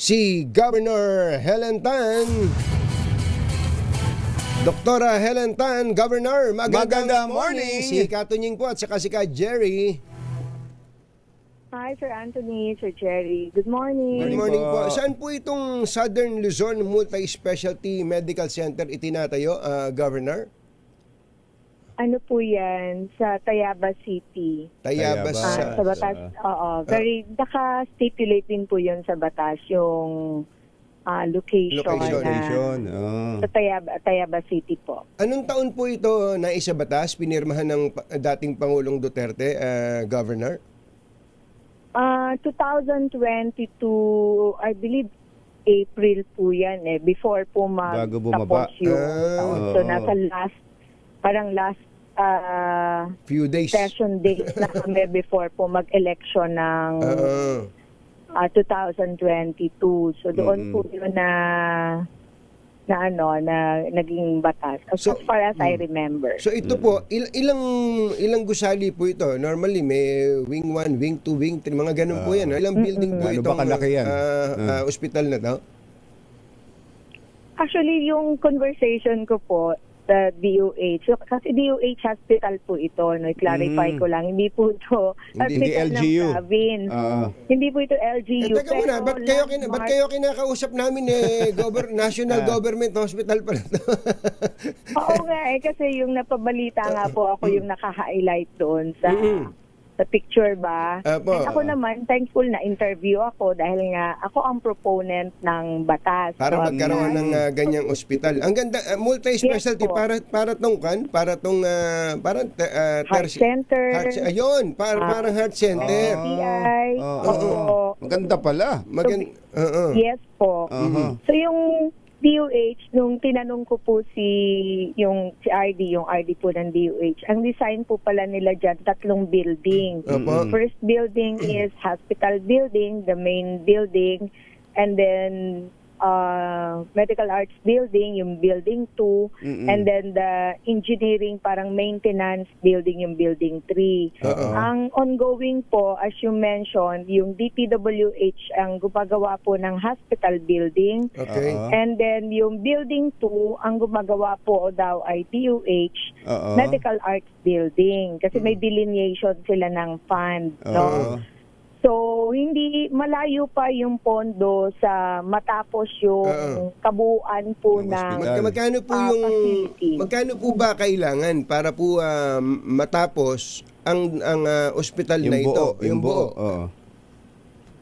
si Governor Helen Tan. Doktora Helen Tan, Governor, magandang morning. Si Katunying po at saka si Ka Jerry. Hi, Sir Anthony, Sir Jerry. Good morning. Good morning po. Saan po itong Southern Luzon Multi-Specialty Medical Center itinatayo, Governor? Ano po yan? Sa Tayabas City. Tayabas. Sa batas. Oo. Very, naka-stipulate din po yun sa batas yung location. Sa Tayabas City po. Anong taon po ito na isa batas, pinirmahan ng dating Pangulong Duterte, Governor? 2022, I believe, April po yan eh. Before po Bago bumaba. magtapos yung taon. So, nasa last Few days. session date na kami before po mag-election ng 2022. So, doon po yun na naging batas. As far as I remember. So ito po, ilang gusali po ito? Normally may wing 1, wing 2, wing 3, mga ganun po yan. Ilang building po Gaano itong ba kalaki yan? ospital na to? Actually, yung conversation ko po sa DOH, so, kasi DOH hospital po ito, no? I-clarify ko lang, hindi po ito Hindi hospital LGU. ng province. Hindi po ito LGU. Teka muna, ba't kayo kinakausap namin National Government Hospital pala to? Oo nga kasi yung napabalita nga po ako yung naka-highlight doon sa picture ba? Apo. And ako naman, thankful na interview ako dahil nga ako ang proponent ng batas. Para So, magkaroon ng ganyang ospital. Ang ganda, multi-specialty, Yes po. para tong Heart center. Ayun, parang heart center. PI. Opo. Maganda pala. Yes po. So yung DOH, nung tinanong ko po si RD, yung RD po ng DOH, ang design po pala nila dyan, 3 building. First building is hospital building, the main building, and then medical arts building, yung building 2, and then the engineering, parang maintenance building, yung building 3. Ang ongoing po, as you mentioned, yung DPWH ang gumagawa po ng hospital building. Okay. And then yung building 2, ang gumagawa po daw ay DOH, medical arts building. Kasi may delineation sila ng fund. No? So, hindi malayo pa yung pondo sa matapos yung kabuuan po ng Magkano po facility. magkano po ba kailangan para po matapos ang ospital na ito? Yung buo.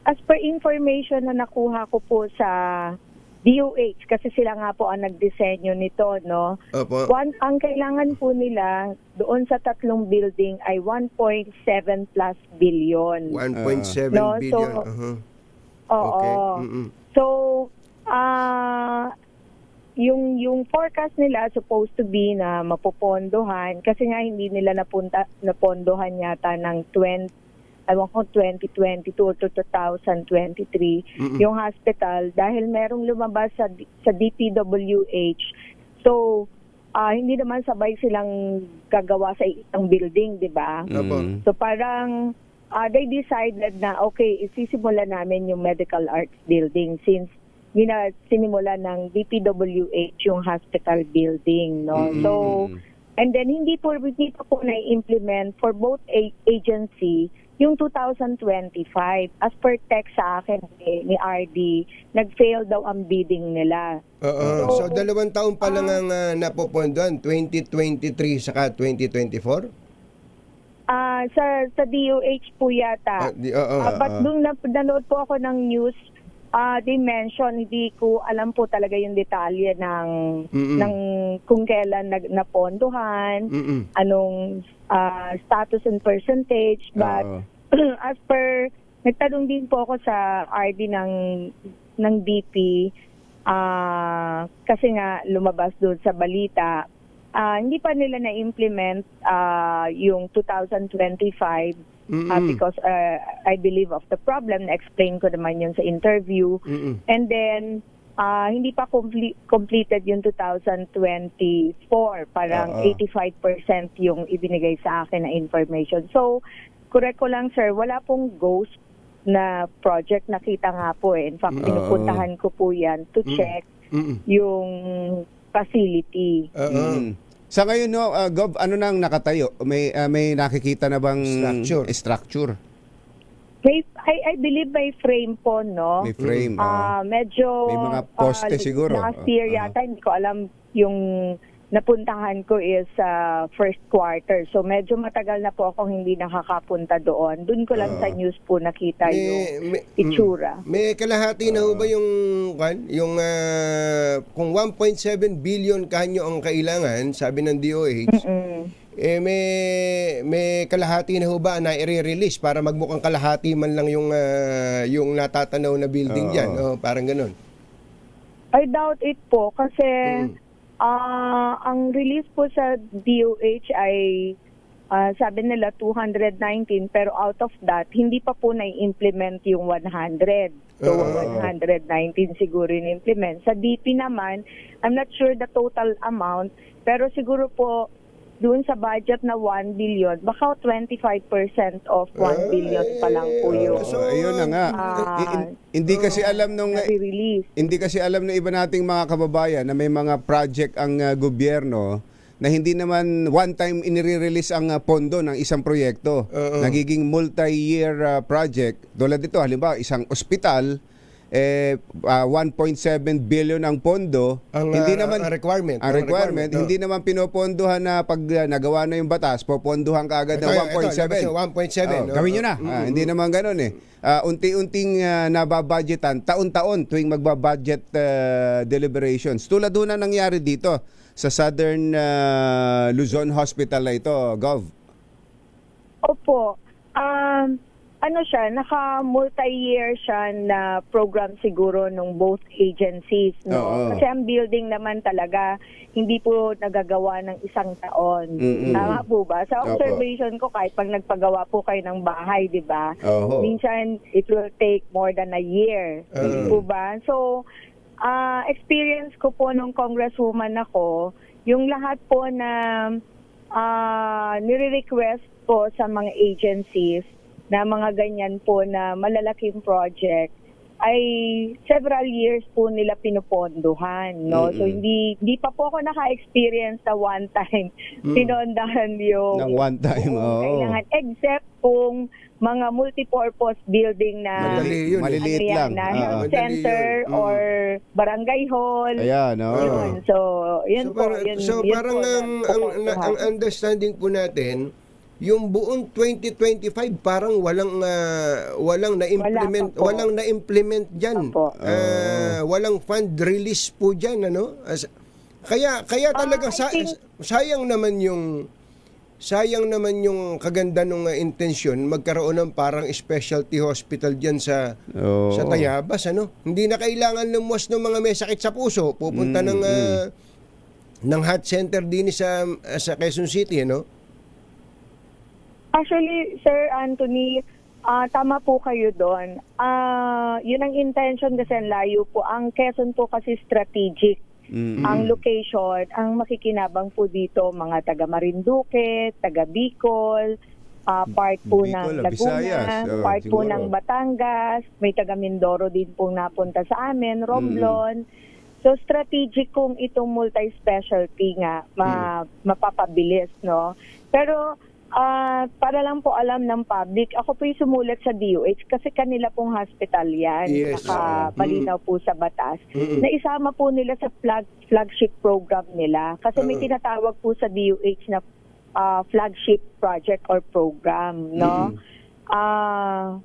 As per information na nakuha ko po sa DOH, kasi sila nga po ang nagdisenyo nito, no? Opo. Ang kailangan po nila doon sa 3 building ay 1.7 plus billion. 1.7 No, billion. so- Okay. Oo. So, yung forecast nila supposed to be na mapopondohan kasi nga hindi nila napondohan yata ng 2022 to 2023 yung hospital dahil merong lumabas sa DPWH. So, hindi naman sabay silang gagawa sa isang building, di ba? So, parang they decided na, okay, isisimula namin yung medical arts building since sinimula ng DPWH yung hospital building, no? So, and then hindi pa po na-implement for both agency yung 2025. As per text sa akin ni RD, nag-fail daw ang bidding nila. So 2 taon pa lang ang napopondohan, 2023 saka 2024? Sa DOH po yata. But nung nanood po ako ng news, they mention, hindi ko alam po talaga yung detalye ng kung kailan napondohan, anong status and percentage, but as per, nagtanong din po ako sa RD ng DP, kasi nga lumabas doon sa balita, hindi pa nila na-implement yung 2025 because I believe of the problem, na-explain ko naman yun sa interview. And then, hindi pa completed yung 2024. Parang 85% yung ibinigay sa akin na information. So, correct ko lang, sir, wala pong ghost na project. Nakita nga po In fact, pinupuntahan ko po yan to check yung facility. Sa ngayon, no, Gov, ano nang nakatayo? May nakikita na bang structure? I believe may frame po, no? May frame. Medyo may mga poste siguro. Last year yata, hindi ko alam yung napuntahan ko is first quarter. So medyo matagal na po akong hindi nakakapunta doon. Doon ko lang sa news po nakita yung itsura. May kalahati na ho ba yung kung 1.7 billion kanyo ang kailangan, sabi ng DOH, may kalahati na ho ba na i-release para magmukhang kalahati man lang yung natatanaw na building diyan, parang ganoon. I doubt it po kasi ang release po sa DOH ay sabi nila 219 pero out of that hindi pa po na-implement yung 100. So 119 siguro in-implement. Sa DP naman, I'm not sure the total amount pero siguro po doon sa budget na 1 billion, baka 25% of 1 billion pa lang po yun. So, ayun na nga. Hindi kasi alam hindi kasi alam ng iba nating mga kababayan na may mga project ang gobyerno na hindi naman one time inire-release ang pondo ng isang proyekto. Nagiging multi-year project. Tulad dito, halimbawa, isang ospital 1.7 billion ang pondo, hindi naman ang requirement, hindi naman pinopondohan na pag nagawa na yung batas, popondohan kaagad ng 1.7. Gawin niyo na. Hindi naman ganoon unti-unting nababudgetan taon-taon tuwing magbabudget deliberations. Tulad na nangyari dito sa Southern Luzon Hospital na ito, Gov. Opo. Ano siya, naka-multi-year siya na program siguro ng both agencies, no? Kasi ang building naman talaga, hindi po nagagawa ng isang taon. Tama po ba? Sa observation ko, kahit pag nagpagawa po kayo ng bahay, di ba? Minsan, it will take more than a year. Po ba? So, experience ko po nung congresswoman ako, yung lahat po na nire-request po sa mga agencies, na mga ganyan po na malalaking project ay several years po nila pinupondohan, no? So hindi pa po ako naka-experience na one time pinondahan yung ng one time, kailangan, except kung mga multipurpose building na maliliit lang, na health center or barangay hall. Ayan, yun. So, yun po. Parang ang understanding po natin, yung buong 2025 parang walang na-implement, walang na-implement diyan. Walang fund release po diyan, ano? Kaya talaga sayang naman yung kaganda ng intensyon magkaroon ng parang specialty hospital diyan sa Tayabas, ano? Hindi na kailangan lumuwas ng mga may sakit sa puso, pupunta ng heart center din sa Quezon City, ano? Actually, Sir Anthony, tama po kayo doon. Yun ang intention kasi ang layo po. Ang Quezon po kasi strategic. Ang location, ang makikinabang po dito, mga taga Marinduque, taga Bicol, part po ng Laguna, part po ng Batangas, may taga Mindoro din po napunta sa amin, Romblon. So strategic kung itong multi-specialty nga mapapabilis, no? Pero para lang po alam ng public, ako po yung sumulat sa DOH kasi kanila pong hospital yan. Yes. Nakabalinaw po sa batas. Na isama po nila sa flagship program nila. Kasi may tinatawag po sa DOH na flagship project or program, no?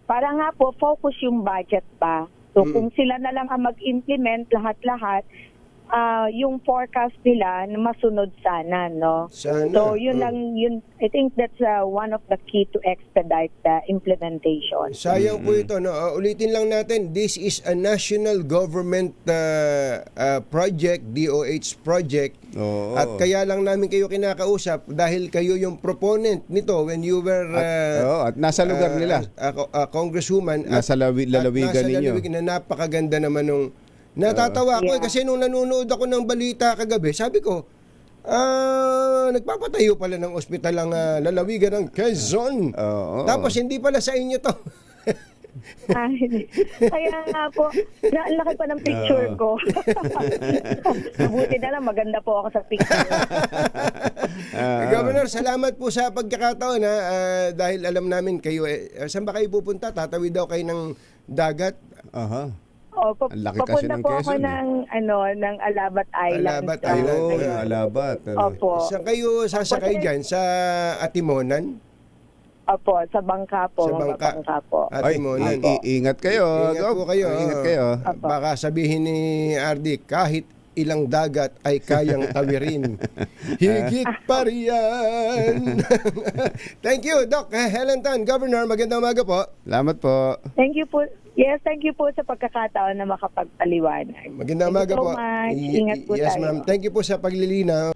Para nga po, focus yung budget pa. So kung sila na lang ang mag-implement lahat-lahat, yung forecast nila na masunod sana, no? Sana. So yun lang, I think that's one of the key to expedite the implementation. Sayang po ito, no? Ulitin lang natin, this is a national government project, DOH project. At kaya lang namin kayo kinakausap dahil kayo yung proponent nito when you were at nasa lugar nila. Congresswoman. Nasa lalawigan ninyo. Na napakaganda naman nung natatawa ko kasi nung nanonood ako ng balita kagabi, sabi ko, nagpapatayo pala ng ospital ang lalawigan ng Quezon. Tapos hindi pala sa inyo to. Kaya nga po, ang laki pa ng picture ko. Mabuti na lang, maganda po ako sa picture. Governor, salamat po sa pagkakataon dahil alam namin kayo, saan ba kayo pupunta? Tatawid daw kayo ng dagat? Aha. Ang laki kasi ng po ako ng Alabat Island. Alabat Island. Alabat. Opo. Saan kayo sasakay dyan? Sa Atimonan? Opo, sa bangka po. Sa bangka. Po. Atimonan. Ingat kayo. Ingat po kayo. Ingat kayo. Baka sabihin ni Ardi, kahit ilang dagat ay kayang tawirin. Higit pa riyan. Thank you, Doc Helen Tan. Governor, magandang umaga po. Salamat po. Thank you po. Yes, thank you po sa pagkakataon na makapagpaliwanag. Magandang umaga po. Thank you so much. Ingat po yes, tayo. ma'am. Thank you po sa paglilinaw.